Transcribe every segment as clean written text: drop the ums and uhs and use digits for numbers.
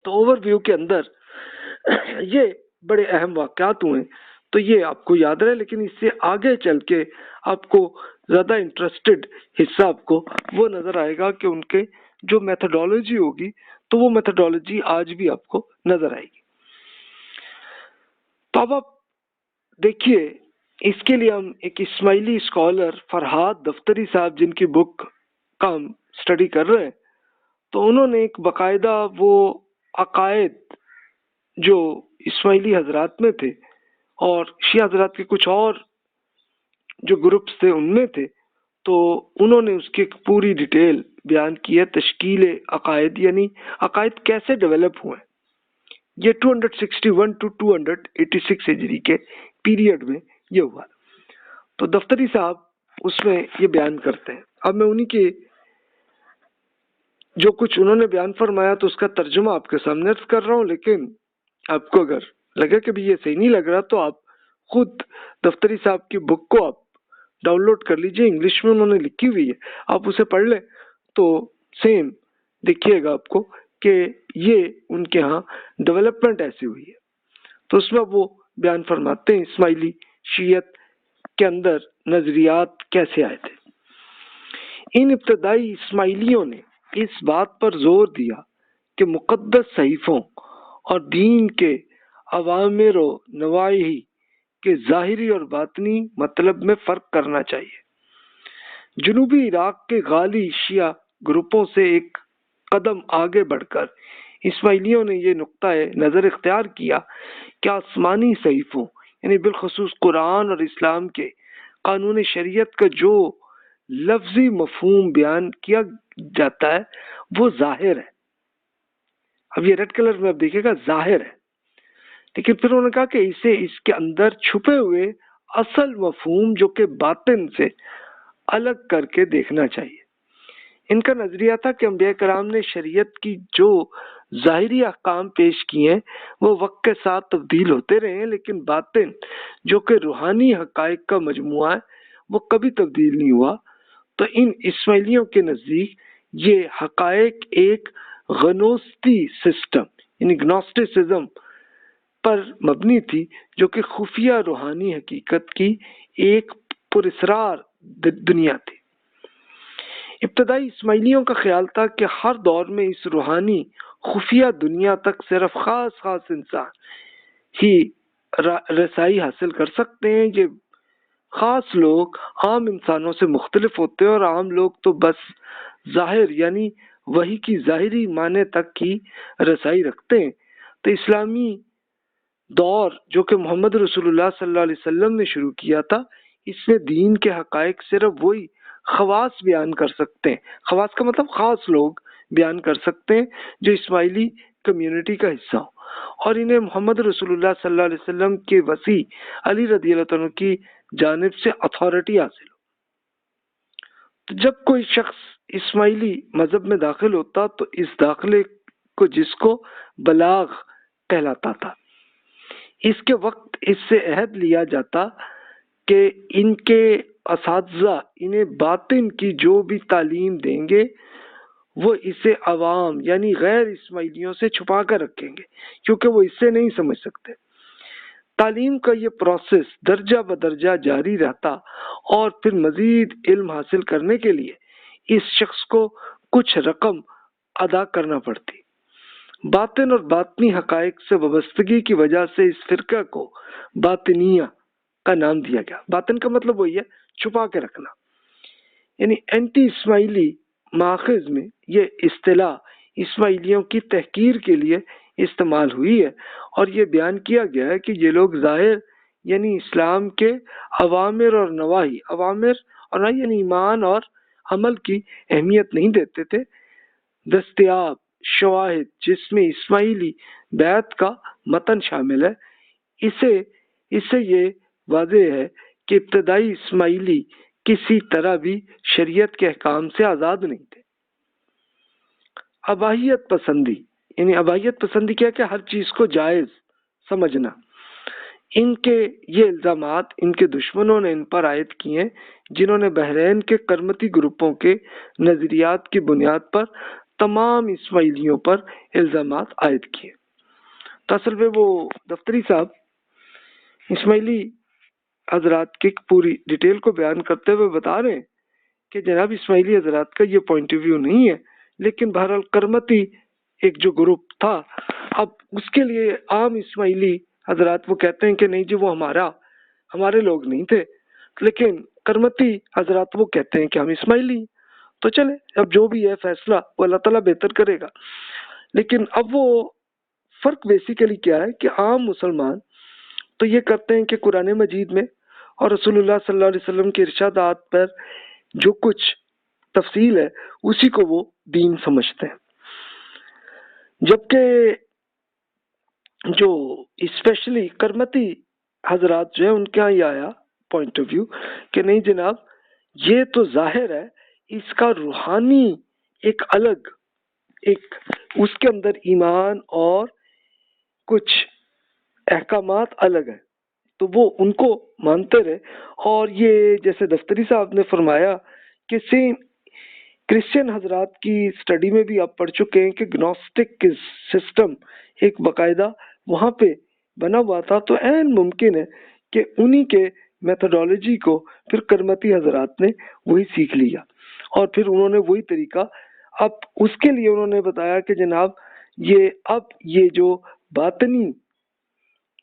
تو over view کے اندر یہ بڑے اہم واقعات ہوئے، تو یہ آپ کو یاد رہے، لیکن اس سے آگے چل کے آپ کو زیادہ انٹرسٹڈ حصہ آپ کو وہ نظر آئے گا کہ ان کے جو میتھڈالوجی ہوگی، تو وہ میتھڈالوجی آج بھی آپ کو نظر آئے گی۔ تو اب آپ دیکھیے، اس کے لیے ہم ایک اسماعیلی اسکالر فرحات دفتری صاحب جن کی بک کا ہم اسٹڈی کر رہے ہیں، تو انہوں نے ایک باقاعدہ وہ عقائد جو اسماعیلی حضرات میں تھے اور شیعہ حضرات کے کچھ اور جو گروپس تھے ان میں تھے، تو انہوں نے اس کی ایک پوری ڈیٹیل بیان کی ہے، تشکیل عقائد، یعنی عقائد کیسے ڈیولپ ہوئے۔ یہ 261 to 286 ہجری کے پیریڈ میں یہ ہوا۔ تو دفتری صاحب اس میں یہ بیان کرتے ہیں۔ اب میں انہی کے جو کچھ انہوں نے بیان فرمایا تو اس کا ترجمہ آپ کے سامنے عرض کر رہا ہوں، لیکن آپ کو اگر لگے کہ بھی یہ صحیح نہیں لگ رہا تو آپ خود دفتری صاحب کی بک کو آپ ڈاؤن لوڈ کر لیجئے، انگلش میں انہوں نے لکھی ہوئی ہے، آپ اسے پڑھ لیں تو سیم دیکھیے گا آپ کو کہ یہ ان کے ہاں ڈیولپمنٹ ایسی ہوئی ہے۔ تو اس میں وہ بیان فرماتے ہیں اسماعیلی شیعت کے اندر نظریات کیسے آئے تھے۔ ان ابتدائی اسماعیلیوں نے اس بات پر زور دیا کہ مقدس صحیفوں اور دین کے اوامر و نواہی کے ظاہری اور باطنی مطلب میں فرق کرنا چاہیے۔ جنوبی عراق کے غالی شیعہ گروپوں سے ایک قدم آگے بڑھ کر اسماعیلیوں نے یہ نقطہ نظر اختیار کیا کہ آسمانی صحیفوں یعنی بالخصوص قرآن اور اسلام کے قانون شریعت کا جو لفظی مفہوم بیان کیا جاتا ہے وہ ظاہر ہے۔ اب یہ ریڈ کلر میں اب دیکھیے گا ظاہر ہے، لیکن پھر انہوں نے کہا کہ اسے اس کے اندر چھپے ہوئے اصل مفہوم جو کہ باطن سے الگ کر کے دیکھنا چاہیے۔ ان کا نظریہ تھا کہ انبیاء کرام نے شریعت کی جو ظاہری احکام پیش کیے ہیں وہ وقت کے ساتھ تبدیل ہوتے رہے ہیں، لیکن باطن جو کہ روحانی حقائق کا مجموعہ ہے وہ کبھی تبدیل نہیں ہوا۔ تو ان اسماعیلیوں کے نزدیک یہ حقائق ایک غنوستی سسٹم یعنی گنوسٹسزم پر مبنی تھی، جو کہ خفیہ روحانی حقیقت کی ایک پراسرار دنیا تھی۔ ابتدائی اسماعیلیوں کا خیال تھا کہ ہر دور میں اس روحانی خفیہ دنیا تک صرف خاص انسان ہی رسائی حاصل کر سکتے ہیں۔ یہ خاص لوگ عام انسانوں سے مختلف ہوتے ہیں اور عام لوگ تو بس ظاہر یعنی وحی کی ظاہری معنی تک ہی رسائی رکھتے ہیں۔ تو اسلامی دور جو کہ محمد رسول اللہ صلی اللہ علیہ وسلم نے شروع کیا تھا، اس میں دین کے حقائق صرف وہی خواص بیان کر سکتے ہیں، خواص کا مطلب خاص لوگ بیان کر سکتے ہیں جو اسماعیلی کمیونٹی کا حصہ ہو، اور انہیں محمد رسول اللہ صلی اللہ علیہ وسلم کے وسیع علی رضی اللہ عنہ کی جانب سے اتھارٹی حاصل ہو۔ تو جب کوئی شخص اسماعیلی مذہب میں داخل ہوتا تو اس داخلے کو جس کو بلاغ کہلاتا تھا، اس کے وقت اس سے عہد لیا جاتا کہ ان کے اساتذہ انہیں باطن کی جو بھی تعلیم دیں گے وہ اسے عوام یعنی غیر اسماعیلیوں سے چھپا کر رکھیں گے، کیونکہ وہ اس سے نہیں سمجھ سکتے۔ تعلیم کا یہ پروسیس درجہ بدرجہ جاری رہتا اور پھر مزید علم حاصل کرنے کے لیے اس شخص کو کچھ رقم ادا کرنا پڑتی۔ باطن اور باطنی حقائق سے وابستگی کی وجہ سے اس فرقہ کو باطنیہ کا نام دیا گیا۔ باطن کا مطلب وہی ہے چھپا کے رکھنا، یعنی اینٹی اسماعیلی ماخذ میں یہ اصطلاح اسماعیلیوں کی تحقیر کے لیے استعمال ہوئی ہے، اور یہ بیان کیا گیا ہے کہ یہ لوگ ظاہر یعنی اسلام کے اوامر اور نواہی یعنی ایمان اور عمل کی اہمیت نہیں دیتے تھے۔ دستیاب شواہد جس میں اسماعیلی بیعت کا متن شامل ہے، اس سے یہ واضح ہے کہ ابتدائی اسماعیلی کسی طرح بھی شریعت کے احکام سے آزاد نہیں تھے۔ اباحیت پسندی یعنی اباحیت پسندی کیا کہ ہر چیز کو جائز سمجھنا، ان کے یہ الزامات ان کے دشمنوں نے ان پر عائد کیے ہیں، جنہوں نے بحرین کے کرمتی گروپوں کے نظریات کی بنیاد پر تمام اسماعیلیوں پر الزامات عائد کیے۔ تو اصل میں وہ دفتری صاحب اسماعیلی حضرات کی پوری ڈیٹیل کو بیان کرتے ہوئے بتا رہے ہیں کہ جناب اسماعیلی حضرات کا یہ پوائنٹ آف ویو نہیں ہے، لیکن بہرحال کرمتی ایک جو گروپ تھا، اب اس کے لیے عام اسماعیلی حضرات وہ کہتے ہیں کہ نہیں جی وہ ہمارے لوگ نہیں تھے، لیکن کرمتی حضرات وہ کہتے ہیں کہ ہم اسماعیلی۔ تو چلے اب جو بھی ہے فیصلہ وہ اللہ تعالیٰ بہتر کرے گا۔ لیکن اب وہ فرق بیسیکلی کیا ہے کہ عام مسلمان تو یہ کرتے ہیں کہ قرآن مجید میں اور رسول اللہ صلی اللہ علیہ وسلم کے ارشادات پر جو کچھ تفصیل ہے اسی کو وہ دین سمجھتے ہیں، جبکہ جو اسپیشلی کرمتی حضرات جو ہے ان کے یہاں یہ آیا پوائنٹ آف ویو کہ نہیں جناب یہ تو ظاہر ہے اس کا روحانی ایک الگ ایک اس کے اندر ایمان اور کچھ احکامات الگ ہیں، تو وہ ان کو مانتے رہے۔ اور یہ جیسے دفتری صاحب نے فرمایا کہ سیم کرسچن حضرات کی اسٹڈی میں بھی آپ پڑھ چکے ہیں کہ گنوسٹک سسٹم ایک باقاعدہ وہاں پہ بنا ہوا تھا، تو عین ممکن ہے کہ انہی کے میتھڈالوجی کو پھر کرمتی حضرات نے وہی سیکھ لیا اور پھر انہوں نے وہی طریقہ اب اس کے لیے انہوں نے بتایا کہ جناب یہ جو باطنی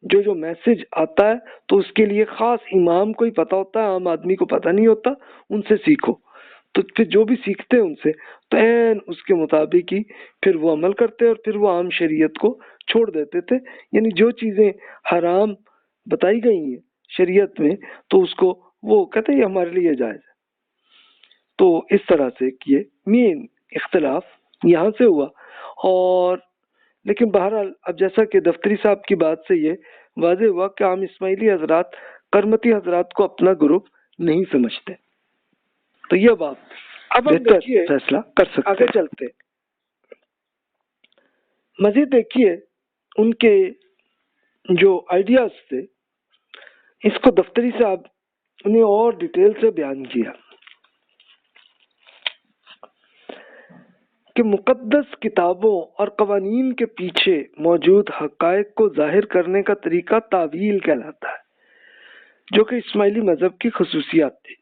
جو میسج آتا ہے تو اس کے لیے خاص امام کو ہی پتہ ہوتا ہے، عام آدمی کو پتہ نہیں ہوتا، ان سے سیکھو۔ تو پھر جو بھی سیکھتے ہیں ان سے تو عین اس کے مطابق ہی پھر وہ عمل کرتے اور پھر وہ عام شریعت کو چھوڑ دیتے تھے، یعنی جو چیزیں حرام بتائی گئی ہیں شریعت میں تو اس کو وہ کہتے ہیں یہ ہمارے لیے جائز ہے۔ تو اس طرح سے یہ مین اختلاف یہاں سے ہوا۔ اور لیکن بہرحال اب جیسا کہ دفتری صاحب کی بات سے یہ واضح ہوا کہ عام اسماعیلی حضرات کرمتی حضرات کو اپنا گروپ نہیں سمجھتے، تو یہ بات اب ہم دیکھیے فیصلہ کر سکتے آگے چلتے مزید دیکھیے ان کے جو آئیڈیاز تھے اس کو دفتری صاحب نے اور ڈیٹیل سے بیان کیا کہ مقدس کتابوں اور قوانین کے پیچھے موجود حقائق کو ظاہر کرنے کا طریقہ تاویل کہلاتا ہے، جو کہ اسماعیلی مذہب کی خصوصیات تھی۔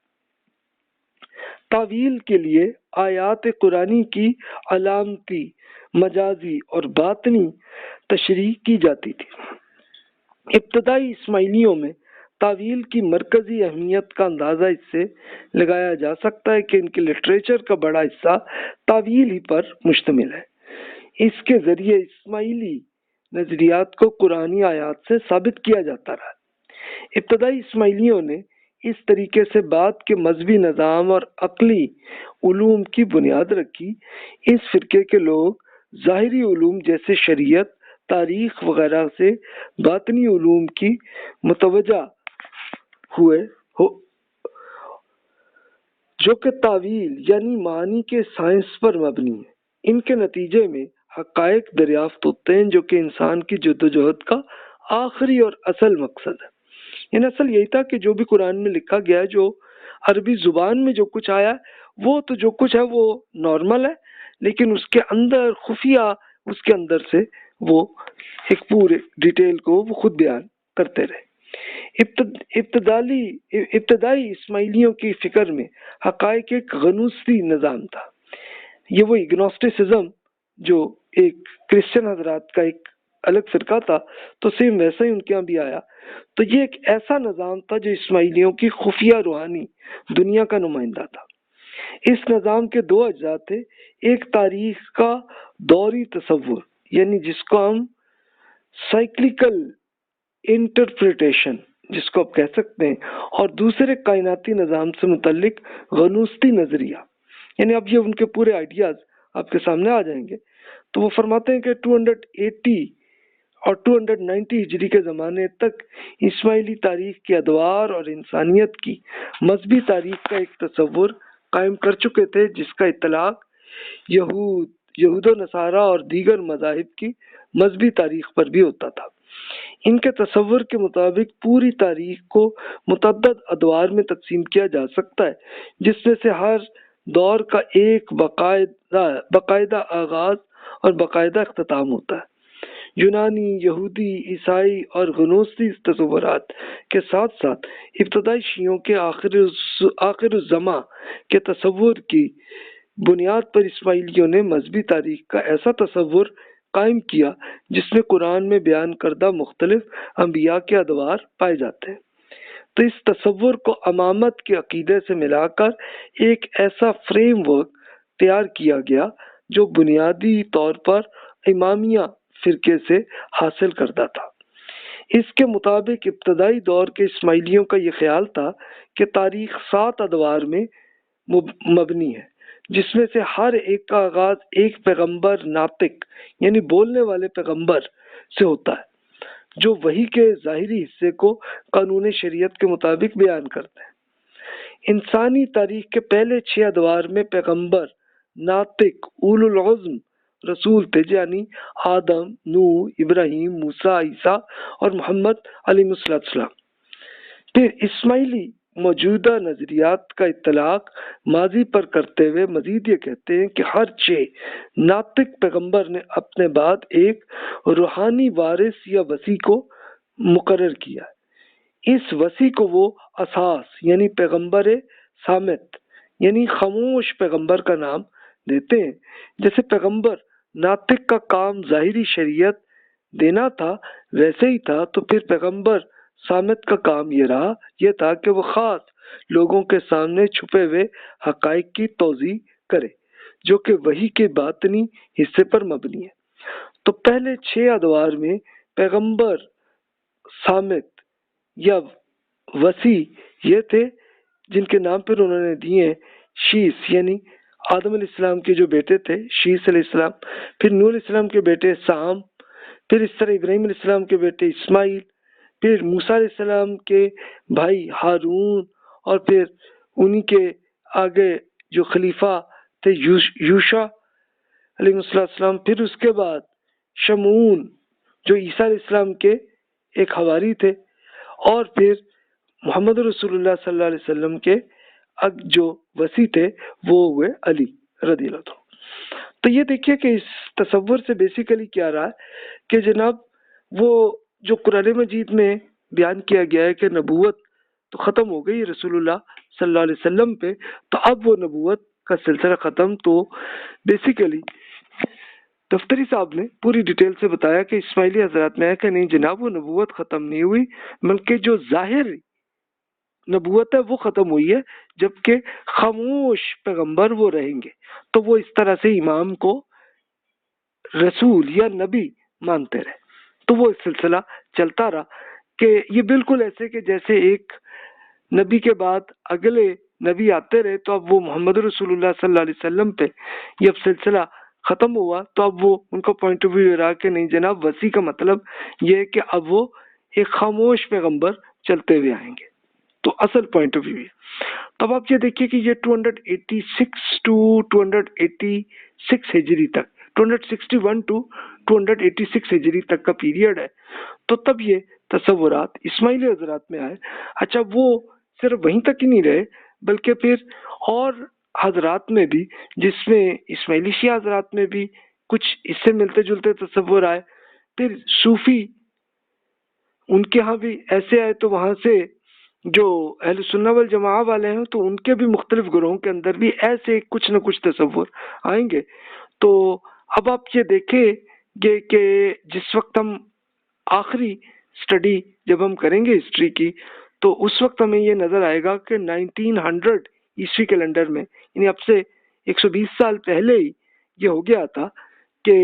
تاویل کے لیے آیات قرآنی کی علامتی، مجازی اور باطنی تشریح کی جاتی تھی۔ ابتدائی اسماعیلیوں میں تاویل کی مرکزی اہمیت کا اندازہ اس سے لگایا جا سکتا ہے کہ ان کے لٹریچر کا بڑا حصہ تاویل ہی پر مشتمل ہے۔ اس کے ذریعے اسماعیلی نظریات کو قرآنی آیات سے ثابت کیا جاتا رہا۔ ابتدائی اسماعیلیوں نے اس طریقے سے بعد کے مذہبی نظام اور عقلی علوم کی بنیاد رکھی۔ اس فرقے کے لوگ ظاہری علوم جیسے شریعت، تاریخ وغیرہ سے باطنی علوم کی متوجہ ہوئے جو کہ تاویل یعنی معنی کے سائنس پر مبنی ہے۔ ان کے نتیجے میں حقائق دریافت ہوتے ہیں جو کہ انسان کی جدوجہد کا آخری اور اصل مقصد ہے۔ یعنی اصل یہی تھا کہ جو بھی قرآن میں لکھا گیا ہے، جو عربی زبان میں جو کچھ آیا وہ تو جو کچھ ہے وہ نارمل ہے، لیکن اس کے اندر خفیہ اس کے اندر سے وہ ایک پورے ڈیٹیل کو وہ خود بیان کرتے رہے۔ ابتدائی اسماعیلیوں کی فکر میں حقائق ایک غنوصی نظام تھا۔ یہ وہی گنوسٹسزم جو ایک کرسچن حضرات کا ایک الگ فرقہ تھا تو سیم ویسا ہی ان کے یہاں بھی آیا۔ تو یہ ایک ایسا نظام تھا جو اسماعیلیوں کی خفیہ روحانی دنیا کا نمائندہ تھا۔ اس نظام کے دو اجزاء تھے، ایک تاریخ کا دوری تصور یعنی جس کو ہم سائیکلیکل انٹرپریٹیشن جس کو آپ کہہ سکتے ہیں، اور دوسرے کائناتی نظام سے متعلق غنوصی نظریہ۔ یعنی اب یہ ان کے پورے آئیڈیاز آپ کے سامنے آ جائیں گے۔ تو وہ فرماتے ہیں کہ 280 اور 290 ہجری کے زمانے تک اسماعیلی تاریخ کے ادوار اور انسانیت کی مذہبی تاریخ کا ایک تصور قائم کر چکے تھے، جس کا اطلاق یہود و نصارہ اور دیگر مذاہب کی مذہبی تاریخ پر بھی ہوتا تھا۔ ان کے تصور کے مطابق پوری تاریخ کو متعدد ادوار میں تقسیم کیا جا سکتا ہے، جس میں سے ہر دور کا ایک باقاعدہ آغاز اور باقاعدہ اختتام ہوتا ہے۔ یونانی، یہودی، عیسائی اور غنوصی تصورات کے ساتھ ساتھ ابتدائی شیعوں کے آخر الزماں کے تصور کی بنیاد پر اسماعیلیوں نے مذہبی تاریخ کا ایسا تصور قائم کیا جس میں قرآن میں بیان کردہ مختلف انبیاء کے ادوار پائے جاتے ہیں۔ تو اس تصور کو امامت کے عقیدے سے ملا کر ایک ایسا فریم ورک تیار کیا گیا جو بنیادی طور پر امامیہ فرقے سے حاصل کردہ تھا۔ اس کے مطابق ابتدائی دور کے اسماعیلیوں کا یہ خیال تھا کہ تاریخ 7 ادوار میں مبنی ہے، جس میں سے ہر ایک کا آغاز ایک پیغمبر ناطق یعنی بولنے والے پیغمبر سے ہوتا ہے، جو وحی کے ظاہری حصے کو قانون شریعت کے مطابق بیان کرتے ہیں۔ انسانی تاریخ کے پہلے 6 ادوار میں پیغمبر ناطق اولو العزم رسول تھے، یعنی آدم، نوح، ابراہیم، موسیٰ، عیسیٰ اور محمد علیہ السلام۔ پھر اسماعیلی موجودہ نظریات کا اطلاق ماضی پر کرتے ہوئے مزید یہ کہتے ہیں کہ ہر 6 ناطق پیغمبر نے اپنے بعد ایک روحانی وارث یا وصی کو مقرر کیا ہے۔ اس وصی کو وہ اساس یعنی پیغمبر صامت یعنی خاموش پیغمبر کا نام دیتے ہیں۔ جیسے پیغمبر ناطق کا کام ظاہری شریعت دینا تھا ویسے ہی تھا، تو پھر پیغمبر صامت کا کام یہ تھا کہ وہ خاص لوگوں کے سامنے چھپے ہوئے حقائق کی توضیح کرے جو کہ وحی کے باطنی حصے پر مبنی ہے۔ تو پہلے 6 ادوار میں پیغمبر صامت یا وصی یہ تھے جن کے نام پھر انہوں نے دیے شیس یعنی آدم علیہ السلام کے جو بیٹے تھے شیس علیہ السلام، پھر نوح علیہ السلام کے بیٹے سام، پھر اس طرح ابراہیم علیہ السلام کے بیٹے اسماعیل، پھر موسیٰ علیہ السلام کے بھائی ہارون، اور پھر انہی کے آگے جو خلیفہ تھے یوشع علیہ السلام، پھر اس کے بعد شمعون جو عیسیٰ علیہ السلام کے ایک حواری تھے، اور پھر محمد رسول اللہ صلی اللہ علیہ وسلم کے جو وصی تھے وہ ہوئے علی رضی اللہ عنہ۔ تو یہ دیکھیے کہ اس تصور سے بیسیکلی کیا رہا ہے کہ جناب وہ جو قرآن مجید میں بیان کیا گیا ہے کہ نبوت تو ختم ہو گئی رسول اللہ صلی اللہ علیہ وسلم پہ، تو اب وہ نبوت کا سلسلہ ختم۔ تو بیسیکلی دفتری صاحب نے پوری ڈیٹیل سے بتایا کہ اسماعیلی حضرات میں ہے کہ نہیں جناب وہ نبوت ختم نہیں ہوئی، بلکہ جو ظاہر نبوت ہے وہ ختم ہوئی ہے، جبکہ خاموش پیغمبر وہ رہیں گے۔ تو وہ اس طرح سے امام کو رسول یا نبی مانتے رہے، تو وہ سلسلہ چلتا رہا کہ یہ بالکل ایسے کہ جیسے ایک نبی کے بعد اگلے نبی آتے رہے، تو اب وہ محمد رسول اللہ صلی اللہ علیہ وسلم پہ یہ اب سلسلہ ختم ہوا، تو اب وہ ان کا پوائنٹ آف ویو رہا کہ نہیں جناب وصی کا مطلب یہ ہے کہ اب وہ ایک خاموش پیغمبر چلتے ہوئے آئیں گے۔ تو اصل پوائنٹ آف ویو ہے۔ تب آپ یہ دیکھیے کہ یہ 286 ٹو 286 ہجری تک، 261 ٹو 286 ہجری تک کا پیریڈ ہے۔ تو تب یہ تصورات اسماعیلی حضرات میں آئے۔ اچھا وہ صرف وہیں تک ہی نہیں رہے، بلکہ پھر اور حضرات میں بھی، جس میں اسماعیلی شیعہ حضرات میں بھی کچھ اس سے ملتے جلتے تصور آئے، پھر صوفی ان کے ہاں بھی ایسے آئے، تو وہاں سے جو اہل سنہ والجماعہ والے ہیں تو ان کے بھی مختلف گروہوں کے اندر بھی ایسے کچھ نہ کچھ تصور آئیں گے۔ تو اب آپ یہ دیکھیں گے کہ جس وقت ہم آخری سٹڈی جب ہم کریں گے ہسٹری کی، تو اس وقت ہمیں یہ نظر آئے گا کہ 1900 عیسوی کیلنڈر میں، یعنی اب سے 120 سال پہلے ہی یہ ہو گیا تھا کہ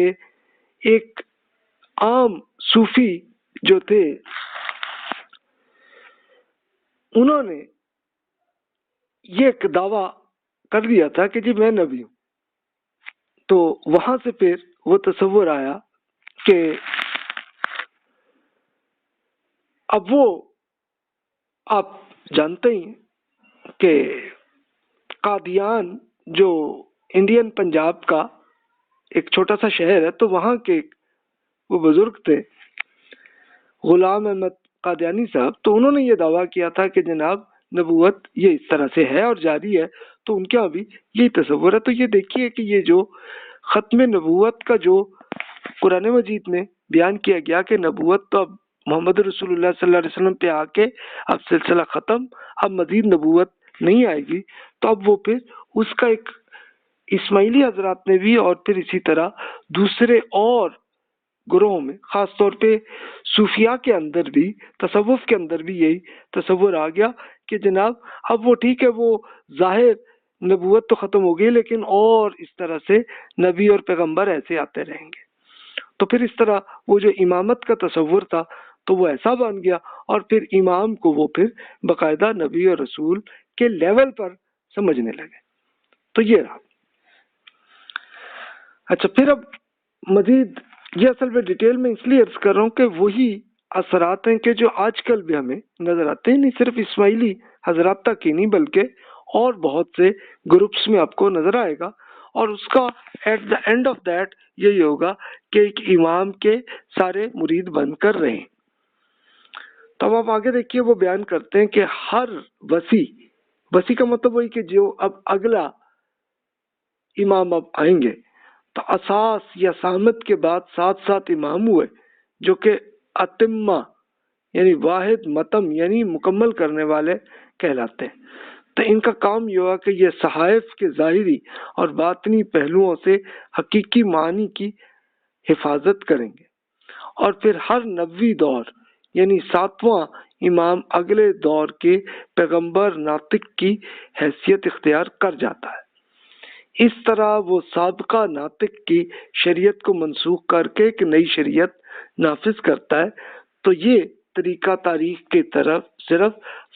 ایک عام صوفی جو تھے انہوں نے یہ ایک دعویٰ کر دیا تھا کہ جی میں نبی ہوں۔ تو وہاں سے پھر وہ تصور آیا کہ اب وہ آپ جانتے ہی ہیں کہ قادیان جو انڈین پنجاب کا ایک چھوٹا سا شہر ہے، تو وہاں کے وہ بزرگ تھے غلام احمد قادیانی صاحب، تو انہوں نے یہ دعویٰ کیا تھا کہ جناب نبوت یہ اس طرح سے ہے اور جاری ہے، تو ان کے یہاں بھی یہی تصور ہے۔ تو یہ دیکھیے کہ یہ جو ختم نبوت کا جو قرآن مجید میں بیان کیا گیا کہ نبوت تو اب محمد رسول اللہ صلی اللہ علیہ وسلم پہ آ کے اب سلسلہ ختم، اب مزید نبوت نہیں آئے گی، تو اب وہ پھر اس کا ایک اسماعیلی حضرات نے بھی اور پھر اسی طرح دوسرے اور گروہوں میں، خاص طور پہ صوفیاء کے اندر بھی، تصوف کے اندر بھی یہی تصور آ گیا کہ جناب اب وہ ٹھیک ہے، وہ ظاہر نبوت تو ختم ہو گئی لیکن اور اس طرح سے نبی اور پیغمبر ایسے آتے رہیں گے۔ تو پھر اس طرح وہ جو امامت کا تصور تھا تو وہ ایسا بن گیا، اور پھر امام کو وہ پھر باقاعدہ نبی اور رسول کے لیول پر سمجھنے لگے۔ تو یہ رہا۔ اچھا، پھر اب مزید یہ اصل میں ڈیٹیل میں اس لیے عرض کر رہا ہوں کہ وہی اثرات ہیں کہ جو آج کل بھی ہمیں نظر آتے ہیں، نہیں صرف اسماعیلی حضرات تک ہی نہیں بلکہ اور بہت سے گروپس میں آپ کو نظر آئے گا، اور اس کا at the end of that یہی ہوگا کہ ایک امام کے سارے مرید بن کر رہیں۔ تو اب آپ آگے دیکھیے، وہ بیان کرتے ہیں کہ ہر وسیع کا مطلب وہی کہ جو اب اگلا امام اب آئیں گے، تو اساس یا سامت کے بعد 7 امام ہوئے جو کہ اتمہ یعنی واحد متم یعنی مکمل کرنے والے کہلاتے ہیں۔ تو ان کا کام یہ ہوا کہ یہ صحائف کے ظاہری اور باطنی پہلوؤں سے حقیقی معنی کی حفاظت کریں گے، اور پھر ہر نبوی دور یعنی 7واں امام اگلے دور کے پیغمبر ناطق کی حیثیت اختیار کر جاتا ہے۔ اس طرح وہ سابقہ ناطق کی شریعت کو منسوخ کر کے ایک نئی شریعت نافذ کرتا ہے۔ تو یہ طریقہ تاریخ کی طرف صرف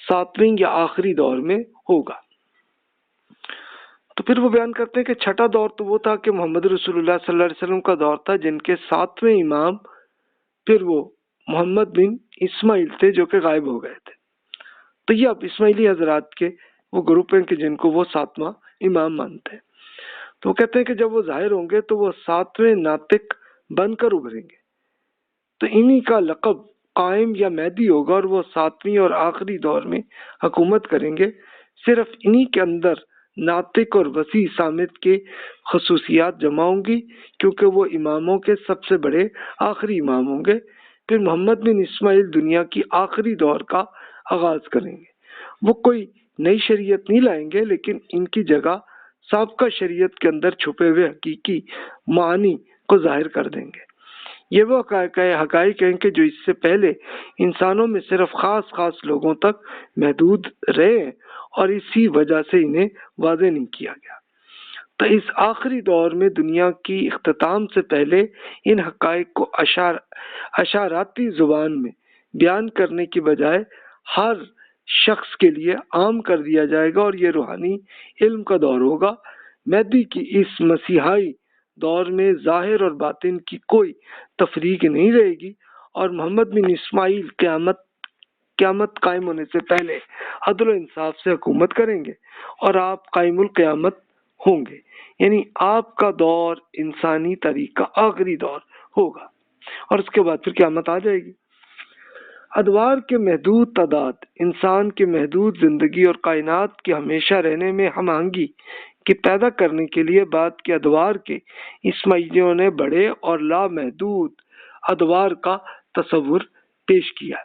7ویں یا آخری دور میں ہوگا۔ تو پھر وہ بیان کرتے ہیں کہ چھٹا دور تو وہ تھا کہ محمد رسول اللہ صلی اللہ علیہ وسلم کا دور تھا، جن کے 7ویں امام پھر وہ محمد بن اسماعیل تھے جو کہ غائب ہو گئے تھے۔ تو یہ اب اسماعیلی حضرات کے وہ گروپ ہیں کہ جن کو وہ 7واں امام مانتے ہیں۔ تو وہ کہتے ہیں کہ جب وہ ظاہر ہوں گے تو وہ 7ویں ناطق بن کر ابھریں گے، تو انہی کا لقب قائم یا مہدی ہوگا، اور وہ 7ویں اور آخری دور میں حکومت کریں گے۔ صرف انہی کے اندر ناطق اور وسیع سامت کے خصوصیات جمع ہوں گی، کیونکہ وہ اماموں کے سب سے بڑے آخری امام ہوں گے۔ پھر محمد بن اسماعیل دنیا کی آخری دور کا آغاز کریں گے۔ وہ کوئی نئی شریعت نہیں لائیں گے، لیکن ان کی جگہ سابقہ شریعت کے اندر چھپے ہوئے حقیقی معانی کو ظاہر کر دیں گے۔ یہ وہ حقائق ہیں کہ جو اس سے پہلے انسانوں میں صرف خاص لوگوں تک محدود رہے ہیں، اور اسی وجہ سے انہیں واضح نہیں کیا گیا۔ تو اس آخری دور میں دنیا کی اختتام سے پہلے ان حقائق کو اشاراتی زبان میں بیان کرنے کی بجائے ہر شخص کے لیے عام کر دیا جائے گا، اور یہ روحانی علم کا دور ہوگا۔ مہدی کی اس مسیحائی دور میں ظاہر اور باطن کی کوئی تفریق نہیں رہے گی، اور محمد بن اسماعیل قیامت قائم ہونے سے پہلے عدل و انصاف سے حکومت کریں گے، اور آپ قائم القیامت ہوں گے، یعنی آپ کا دور انسانی تاریخ کا آخری دور ہوگا، اور اس کے بعد پھر قیامت آ جائے گی۔ ادوار کے محدود تعداد، انسان کے محدود زندگی اور کائنات کے ہمیشہ رہنے میں ہم آہنگی کے پیدا کرنے کے لیے بعد کے ادوار کے اسماعیلیوں نے بڑے اور لامحدود ادوار کا تصور پیش کیا،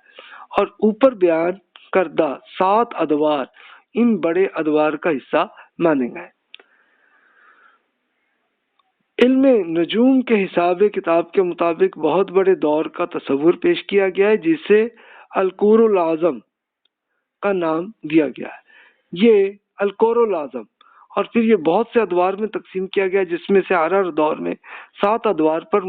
اور اوپر بیان کردہ 7 ادوار ان بڑے ادوار کا حصہ مانے گئے۔ علم نجوم کے حساب کتاب کے مطابق بہت بڑے دور کا تصور پیش کیا گیا ہے، جسے القور العظم کا نام دیا گیا ہے۔ یہ القور العظم، اور پھر یہ بہت سے ادوار میں تقسیم کیا گیا، جس میں سے ہر دور میں 7 ادوار پر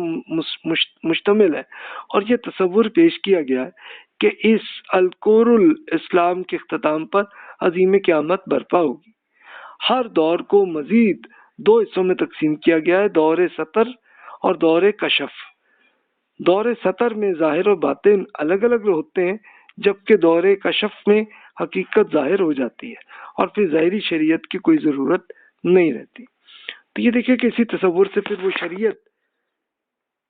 مشتمل ہے، اور یہ تصور پیش کیا گیا ہے کہ اس القور الاسلام کے اختتام پر عظیم قیامت برپا ہوگی۔ ہر دور کو مزید 2 حصوں میں تقسیم کیا گیا ہے، دور سطر اور دور کشف۔ دور سطر میں ظاہر و باطن الگ الگ ہوتے ہیں، جبکہ دور کشف میں حقیقت ظاہر ہو جاتی ہے، اور پھر ظاہری شریعت کی کوئی ضرورت نہیں رہتی۔ تو یہ دیکھیں کہ اسی تصور سے پھر وہ شریعت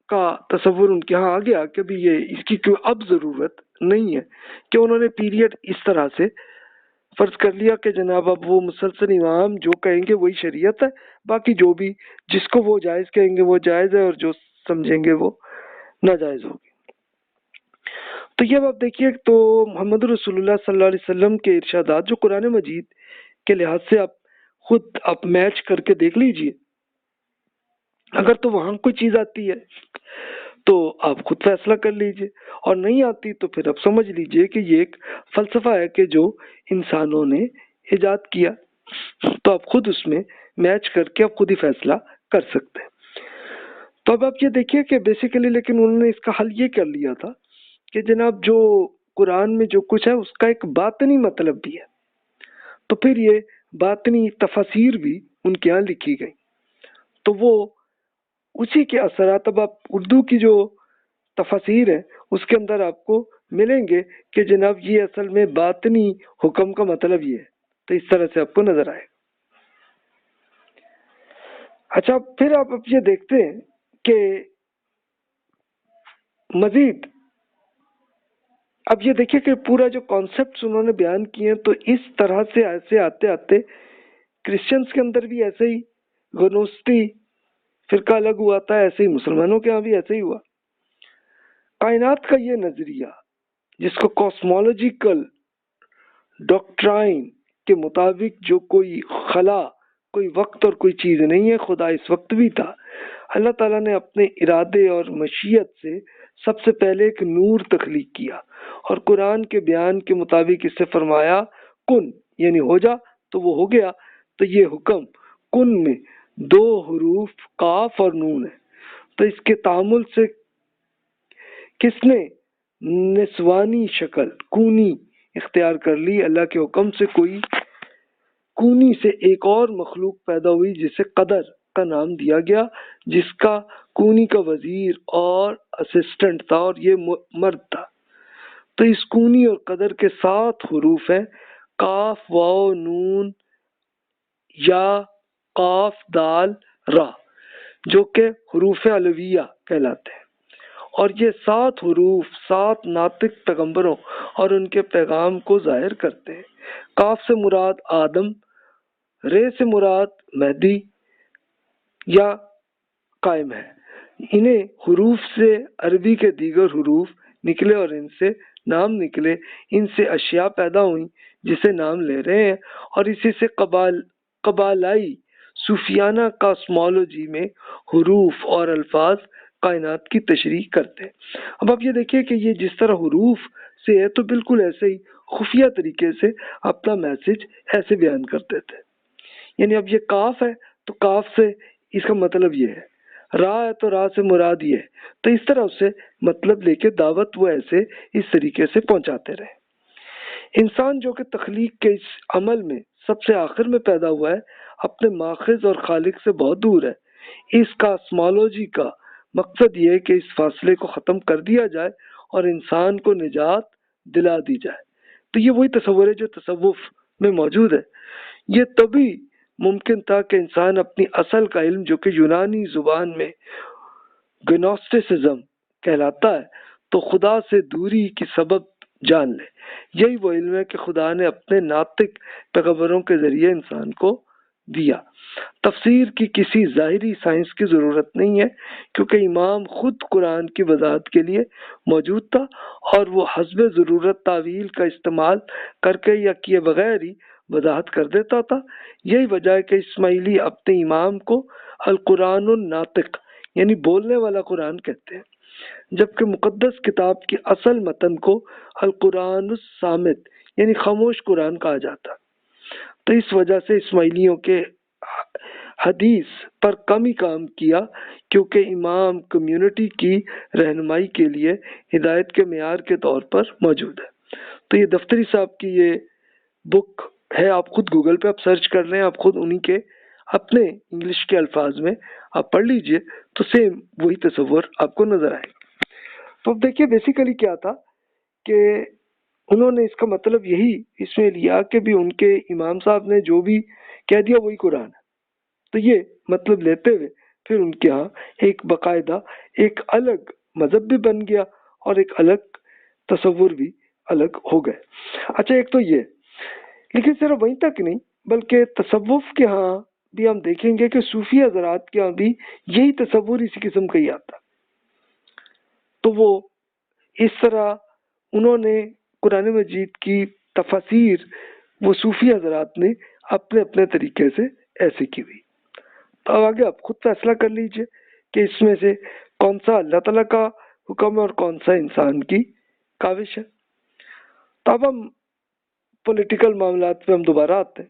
کا تصور ان کے ہاں آ گیا کہ بھی یہ اس کی کوئی اب ضرورت نہیں ہے، کہ انہوں نے پیریڈ اس طرح سے فرض کر لیا کہ جناب اب وہ مسلسل امام جو کہیں گے وہی شریعت ہے، باقی جو بھی جس کو وہ جائز کہیں گے وہ جائز ہے، اور جو سمجھیں گے وہ ناجائز ہوگی۔ تو یہ اب آپ دیکھیے تو محمد رسول اللہ صلی اللہ علیہ وسلم کے ارشادات جو قرآن مجید کے لحاظ سے آپ خود آپ میچ کر کے دیکھ لیجئے، اگر تو وہاں کوئی چیز آتی ہے تو آپ خود فیصلہ کر لیجئے، اور نہیں آتی تو پھر آپ سمجھ لیجئے کہ یہ ایک فلسفہ ہے کہ جو انسانوں نے ایجاد کیا، تو آپ خود اس میں میچ کر کے آپ خود ہی فیصلہ کر سکتے ہیں۔ تو اب آپ یہ دیکھیے کہ بیسیکلی لیکن انہوں نے اس کا حل یہ کر لیا تھا کہ جناب جو قرآن میں جو کچھ ہے اس کا ایک باطنی مطلب بھی ہے، تو پھر یہ باطنی تفاسیر بھی ان کے یہاں لکھی گئی، تو وہ اسی کے اثرات اب آپ اردو کی جو تفاسیر ہے اس کے اندر آپ کو ملیں گے کہ جناب یہ اصل میں باطنی حکم کا مطلب یہ ہے، تو اس طرح سے آپ کو نظر آئے۔ اچھا پھر آپ اب یہ دیکھتے ہیں کہ مزید اب یہ دیکھیے کہ پورا جو کانسیپٹس انہوں نے بیان کیے ہیں تو اس طرح سے ایسے آتے آتے کرسچنز کے اندر بھی ایسے ہی گنوستی فرقہ الگ ہوا تھا، ایسے ہی مسلمانوں کے ہاں بھی ایسے ہی ہوا۔ کائنات کا یہ نظریہ جس کو کاسمولوجیکل ڈاکٹرائن کے مطابق جو کوئی خلا، کوئی وقت اور کوئی چیز نہیں ہے، خدا اس وقت بھی تھا، اللہ تعالیٰ نے اپنے ارادے اور مشیت سے سب سے پہلے ایک نور تخلیق کیا، اور قرآن کے بیان کے مطابق اس سے فرمایا کن، یعنی ہو جا، تو وہ ہو گیا۔ تو یہ حکم کن میں دو حروف قاف اور نون ہے، تو اس کے تعامل سے کس نے نسوانی شکل کونی اختیار کر لی، اللہ کے حکم سے کوئی کونی سے ایک اور مخلوق پیدا ہوئی جسے قدر کا نام دیا گیا، جس کا کونی کا وزیر اور اسسٹنٹ تھا، اور یہ مرد تھا۔ تو اس کونی اور قدر کے 7 حروف ہیں، قاف واو نون یا قاف دال را، جو کہ حروف علویہ کہلاتے ہیں، اور یہ 7 حروف 7 ناطق پیغمبروں اور ان کے پیغام کو ظاہر کرتے ہیں۔ قاف سے مراد آدم، رے سے مراد مہدی یا قائم ہے۔ انہیں حروف سے عربی کے دیگر حروف نکلے اور ان سے نام نکلے، ان سے اشیاء پیدا ہوئیں جسے نام لے رہے ہیں، اور اسی سے قبالائی صوفیانہ کاسمولوجی میں حروف اور الفاظ کائنات کی تشریح کرتے ہیں۔ اب آپ یہ دیکھیے کہ یہ جس طرح حروف سے ہے تو بالکل ایسے ہی خفیہ طریقے سے اپنا میسج ایسے بیان کرتے تھے، یعنی اب یہ کاف ہے تو کاف سے اس کا مطلب یہ ہے، را ہے تو را سے مراد یہ ہے، تو اس طرح اس سے مطلب لے کے دعوت وہ ایسے اس طریقے سے پہنچاتے رہے۔ انسان جو کہ تخلیق کے اس عمل میں سب سے آخر میں پیدا ہوا ہے، اپنے ماخذ اور خالق سے بہت دور ہے۔ اس کاسمولوجی کا مقصد یہ ہے کہ اس فاصلے کو ختم کر دیا جائے اور انسان کو نجات دلا دی جائے۔ تو یہ وہی تصور ہے جو تصوف میں موجود ہے۔ یہ تبھی ممکن تھا کہ انسان اپنی اصل کا علم جو کہ یونانی زبان میں گنوسٹسزم کہلاتا ہے، تو خدا سے دوری کی سبب جان لے۔ یہی وہ علم ہے کہ خدا نے اپنے ناطق پیغمبروں کے ذریعے انسان کو دیا۔ تفسیر کی کسی ظاہری سائنس کی ضرورت نہیں ہے، کیونکہ امام خود قرآن کی وضاحت کے لیے موجود تھا، اور وہ حسب ضرورت تعویل کا استعمال کر کے یا کیے بغیر ہی وضاحت کر دیتا تھا۔ یہی وجہ ہے کہ اسماعیلی اپنے امام کو القرآن الناطق یعنی بولنے والا قرآن کہتے ہیں، جبکہ مقدس کتاب کے اصل متن کو القرآن الصامت یعنی خاموش قرآن کہا جاتا۔ تو اس وجہ سے اسماعیلیوں کے حدیث پر کم ہی کام کیا، کیونکہ امام کمیونٹی کی رہنمائی کے لیے ہدایت کے معیار کے طور پر موجود ہے۔ تو یہ دفتری صاحب کی یہ بک ہے، آپ خود گوگل پہ آپ سرچ کر لیں، آپ خود انہی کے اپنے انگلش کے الفاظ میں آپ پڑھ لیجئے تو سیم وہی تصور آپ کو نظر آئے گا۔ تو اب دیکھیے بیسیکلی کیا تھا کہ انہوں نے اس کا مطلب یہی اس میں لیا کہ بھی ان کے امام صاحب نے جو بھی کہہ دیا وہی قرآن ہے، تو یہ مطلب لیتے ہوئے پھر ان کے ہاں ایک باقاعدہ ایک الگ مذہب بھی بن گیا اور ایک الگ تصور بھی الگ ہو گئے۔ اچھا ایک تو یہ لیکن صرف وہیں تک نہیں بلکہ تصوف کے ہاں بھی ہم دیکھیں گے کہ صوفی حضرات کے ہاں بھی یہی تصور اسی قسم کا ہی آتا. تو وہ اس طرح انہوں نے قرآن مجید کی تفاسیر وہ صوفی حضرات نے اپنے اپنے طریقے سے ایسے کی ہوئی. تو اب آگے آپ خود فیصلہ کر لیجئے کہ اس میں سے کون سا اللہ تعالیٰ کا حکم ہے اور کون سا انسان کی کاوش ہے. تو اب ہم پولیٹیکل معاملات پہ ہم دوبارہ آتے ہیں.